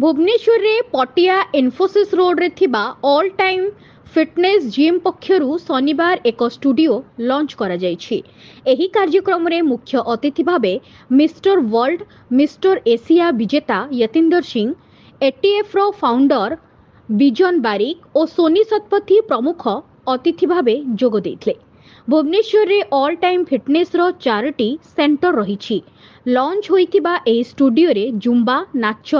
भुवनेश्वर रे पटिया इन्फोसिस रोड रे थिबा ऑल टाइम फिटनेस जिम पक्षरु शनिवार एक स्टूडियो लॉन्च करा जायछि। एही कार्यक्रम रे मुख्य अतिथि भाबे मिस्टर वर्ल्ड मिस्टर एशिया विजेता यतींदर सिंह, एटीएफ रो फाउंडर बिजन बारिक और सोनी शतपथी प्रमुख अतिथि भाबे जोग देथिले। भुवनेश्वर रे ऑल टाइम फिटनेस रो 4टी सेंटर रहिछि। लॉन्च होइतिबा एही स्टूडियो रे जुम्बा, नाच,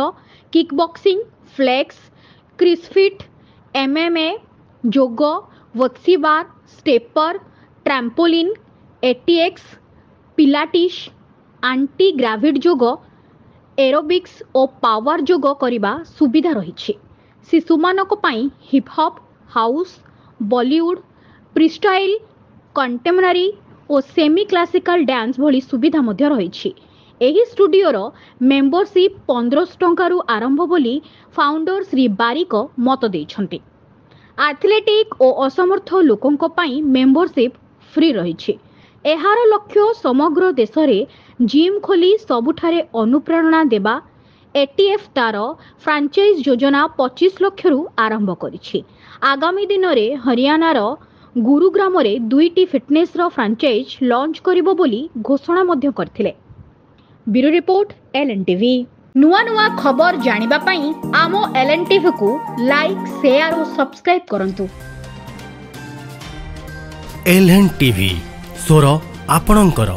kick boxing, flex, CrossFit, MMA, जोग, वक्सीबार, stepper, trampoline, ATX, Pilates, anti gravity जोग, एरोबिक्स और पावर जोग करिबा सुविधा रहिछि। शिशुमानक पई hip hop, house, Bollywood, freestyle, contemporary और सेमी क्लासिकल डांस भली सुविधा मध्य रहिछि। एही स्टूडियो रो मेंबरशिप 1500 टंकारु आरंभ बोली फाउंडर श्री बारिक मत देइछन्ति। एथलेटिक और असमर्थ लोकंक पई मेंबरशिप फ्री रहिछि। एहार लक्ष्य समग्र देश रे जिम खोली सबुठारे अनुप्रेरणा देबा। एटीएफ तार फ्रांचाइज योजना 25 लाख रु आरंभ करिछि। आगामी दिन रे हरियाणा रो गुरुग्राम रे 2टी फिटनेस रो फ्रांचाइज लॉन्च करिवो बोली घोषणा मध्य करथिले। Bureau report LNTV. नुआ नुआ खबर जानिबा पई आमो एलएनटीवी को लाइक, शेयर और सब्सक्राइब करंतु। एलएनटीवी स्वर आपणंकर।